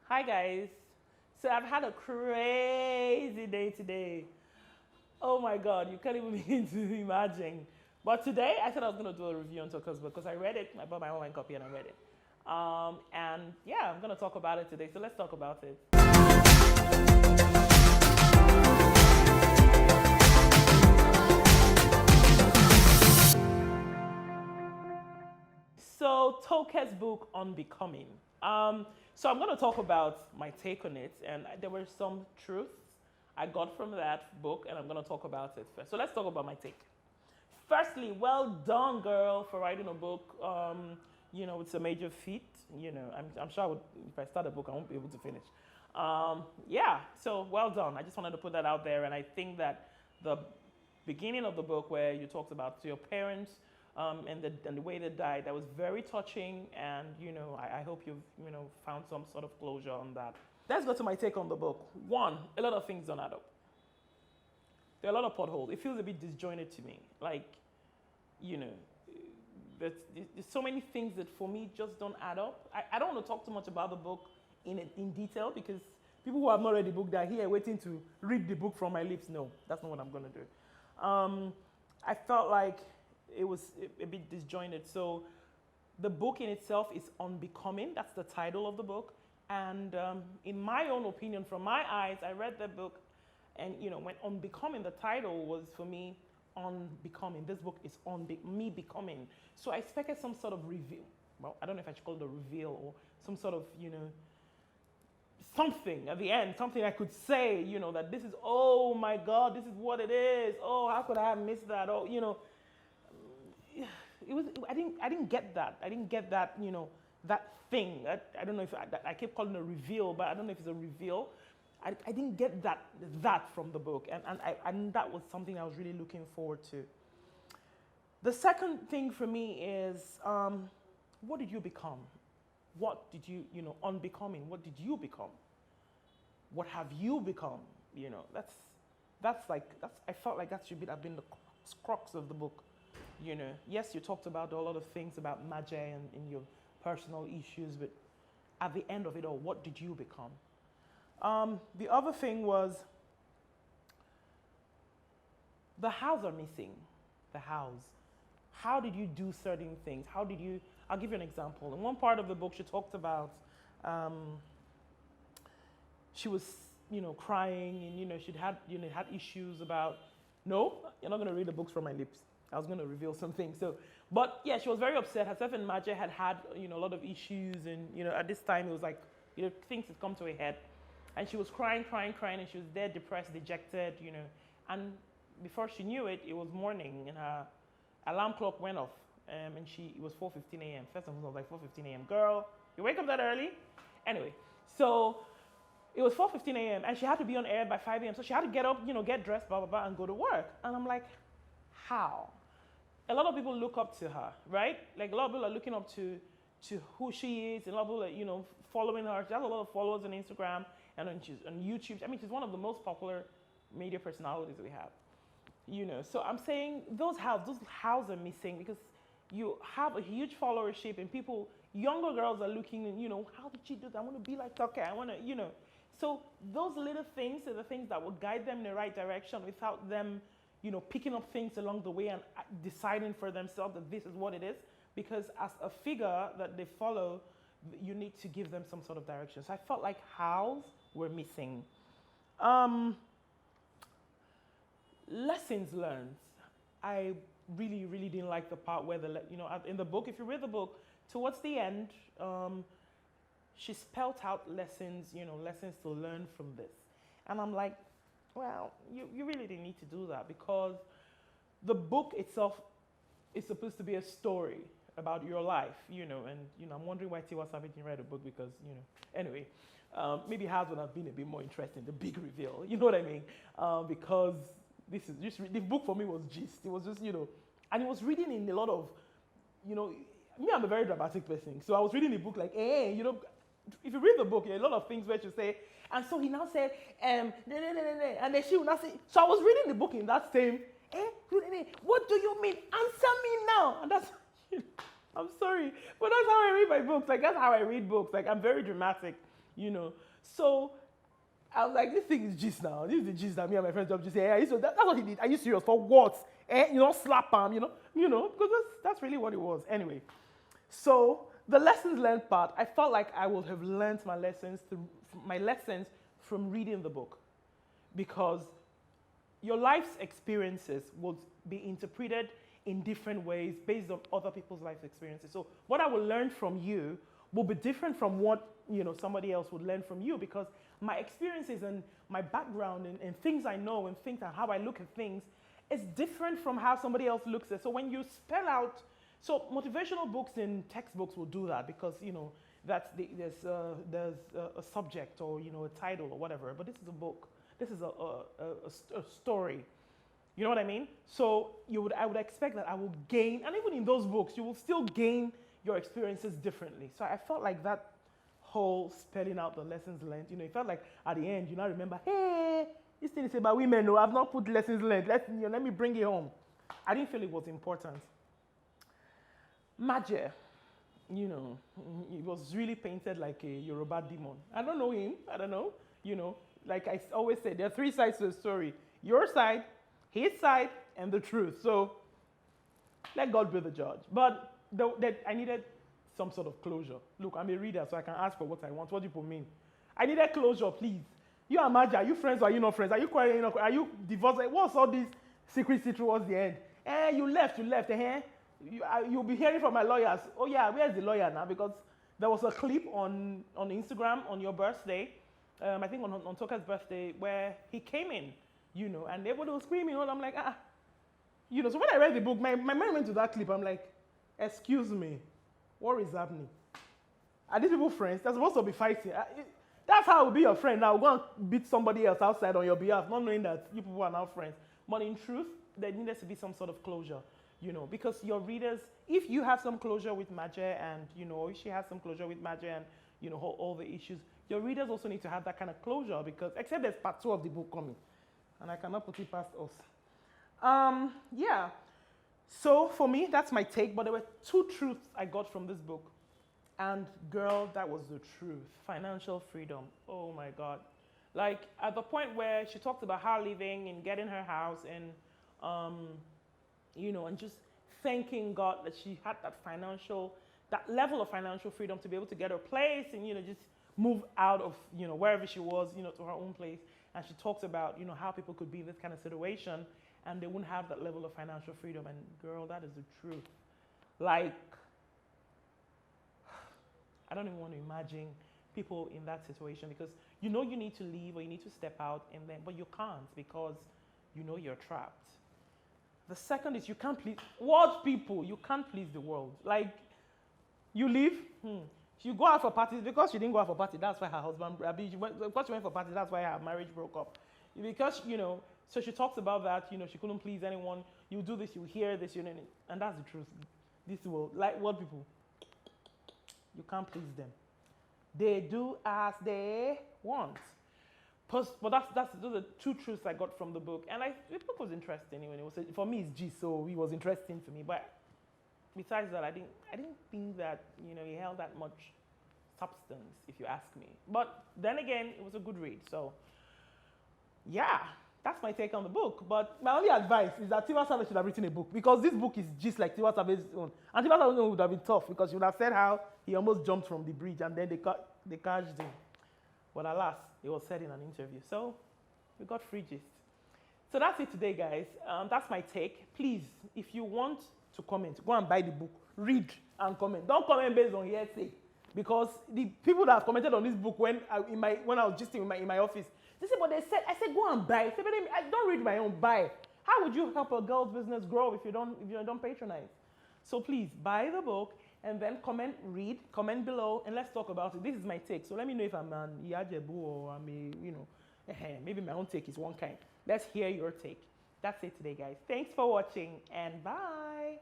Hi guys. So I've had a crazy day today. Oh my god, you can't even begin to imagine. But today I said I was going to do a review on Tucker's book because I read it. I bought my online copy and I read it. And yeah, I'm going to talk about it today. So let's talk about it. So Tolkien's book Unbecoming. So I'm going to talk about my take on it, and there were some truths I got from that book, and I'm going to talk about it first. So let's talk about my take. Firstly, well done, girl, for writing a book. It's a major feat. I'm sure if I start a book, I won't be able to finish. Yeah, so well done. I just wanted to put that out there, and I think that the beginning of the book where you talked about your parents and the way they died, that was very touching, and I hope you've found some sort of closure on that. Let's go to my take on the book. One, a lot of things don't add up. There are a lot of potholes. It feels a bit disjointed to me. Like, you know, there's so many things that for me just don't add up. I don't want to talk too much about the book in detail because people who have not read the book, they're here waiting to read the book from my lips. No, that's not what I'm going to do. I felt like it was a bit disjointed. So the book in itself is Unbecoming. That's the title of the book. And in my own opinion, from my eyes, I read the book, and when Unbecoming, the title was for me Unbecoming. This book is on me becoming. So I expected some sort of reveal. Well, I don't know if I should call it a reveal or some sort of something at the end, something I could say, that this is, oh my God, this is what it is. Oh, how could I have missed that? Oh, it was. I didn't get that. I didn't get that. That thing. I don't know if I keep calling it a reveal, but I don't know if it's a reveal. I didn't get that from the book, and that was something I was really looking forward to. The second thing for me is, what did you become? What did you, unbecoming? What did you become? What have you become? I felt like that should have been the crux of the book. Yes, you talked about a lot of things about Magi and in your personal issues, but at the end of it all, what did you become? The other thing was the hows are missing. The hows. How did you do certain things? I'll give you an example. In one part of the book, she talked about she was, crying, and, she'd had issues about, no, you're not going to read the books from my lips. I was going to reveal some things. But yeah, she was very upset. Herself and Magi had a lot of issues, and, at this time it was like, things had come to a head. And she was crying, and she was there, depressed, dejected, And before she knew it, it was morning, and her alarm clock went off, and it was 4:15 a.m. First of all, I was like, 4:15 a.m. Girl, you wake up that early? Anyway, so it was 4:15 a.m. and she had to be on air by 5 a.m. So she had to get up, get dressed, blah, blah, blah, and go to work. And I'm like, how? A lot of people look up to her, right? Like a lot of people are looking up to who she is, and a lot of people are, following her. She has a lot of followers on Instagram and on YouTube. I mean, she's one of the most popular media personalities we have. So I'm saying those hows are missing because you have a huge followership and younger girls are looking and, how did she do that? I want to be like Tucker. I want to, So those little things are the things that will guide them in the right direction without them, picking up things along the way and deciding for themselves that this is what it is. Because as a figure that they follow, you need to give them some sort of direction. So I felt like hows were missing. Lessons learned. I really, really didn't like the part where in the book, if you read the book, towards the end, she spelt out lessons, lessons to learn from this. And I'm like, well, you really didn't need to do that because the book itself is supposed to be a story about your life, and, I'm wondering why Tiwa Savage didn't write a book because, anyway, maybe hers would have been a bit more interesting, the big reveal, you know what I mean? Because this is just, the book for me was gist. It was just, and it was reading in a lot of, me, I'm a very dramatic person. So I was reading the book like, hey, if you read the book, a lot of things where she say, and so he now said, and then she would not say, so I was reading the book in that same, what do you mean? Answer me now. And that's, I'm sorry, but that's how I read my books. Like, that's how I read books. Like, I'm very dramatic. you know. So I was like, this thing is gist now. This is the gist that me and my friends just say, hey, that's what he did. Are you serious? For what? You know, slap him, because that's really what it was. Anyway, so the lessons learned part, I felt like I would have learned my lessons from reading the book, because your life's experiences will be interpreted in different ways based on other people's life experiences. So what I will learn from you will be different from what somebody else would learn from you, because my experiences and my background and things I know and things and how I look at things is different from how somebody else looks at it. So when you spell out, so motivational books and textbooks will do that, because there's a subject or a title or whatever. But this is a book. This is a story. You know what I mean? So I would expect that I will gain, and even in those books, you will still gain your experiences differently. So I felt like that whole spelling out the lessons learned, it felt like at the end, I remember, hey, this thing is about women. No, I've not put lessons learned. Let me bring it home. I didn't feel it was important. Maje, he was really painted like a Yoruba demon. I don't know him. I don't know. Like I always say, there are three sides to the story: your side, his side, and the truth. So let God be the judge. But I needed some sort of closure. Look, I'm a reader, so I can ask for what I want. What do people mean? I needed closure, please. You and Maja, are you friends or are you not friends? Are you quarreling? Are you divorced? What's all this secrecy towards the end? You left. You'll be hearing from my lawyers. Oh yeah, where's the lawyer now? Because there was a clip on Instagram on your birthday, I think on Toka's birthday, where he came in, and everybody was screaming. And I'm like, So when I read the book, my mind went to that clip. I'm like, excuse me, what is happening? Are these people friends? They're supposed to be fighting. That's how I will be your friend. Now go and beat somebody else outside on your behalf, not knowing that you people are now friends. But in truth, there needs to be some sort of closure, because your readers, if you have some closure with Maje and, if she has some closure with Maje and, all the issues, your readers also need to have that kind of closure, because, except there's part 2 of the book coming, and I cannot put it past us. Yeah. So for me, that's my take, but there were 2 truths I got from this book. And girl, that was the truth. Financial freedom. Oh my God. Like at the point where she talked about her living and getting her house and, and just thanking God that she had that level of financial freedom to be able to get her place and, just move out of, wherever she was, to her own place. And she talks about, how people could be in this kind of situation and they wouldn't have that level of financial freedom. And girl, that is the truth. Like, I don't even want to imagine people in that situation, because you need to leave or you need to step out, but you can't, because you're trapped. The second is you can't please what people? You can't please the world. Like, you leave, you go out for parties, because she didn't go out for party, that's why her husband, because she went for party, that's why her marriage broke up. Because, so she talks about that, she couldn't please anyone. You do this, you hear this, and that's the truth. This world, like what people? You can't please them. They do as they want. But those are 2 truths I got from the book. And the book was interesting. For me, it's G, so it was interesting for me. But besides that, I didn't think that, it held that much substance, if you ask me. But then again, it was a good read. So, yeah, that's my take on the book. But my only advice is that Tiwa Savage should have written a book, because this book is just like Tiwa Savage's own. And Tiwa Savage's own would have been tough, because she would have said how he almost jumped from the bridge and then they catched him. But alas, it was said in an interview. So we got free gist. So that's it today, guys. That's my take. Please, if you want to comment, go and buy the book, read and comment. Don't comment based on hearsay, because the people that have commented on this book when I was just in my office, they said, but I said go and buy. Say, but I don't read my own, buy. How would you help a girl's business grow if you don't patronize? So please buy the book and then comment below, and let's talk about it. This is my take. So let me know if I'm an Iyajebu or I'm maybe my own take is one kind. Let's hear your take. That's it today, guys. Thanks for watching, and bye.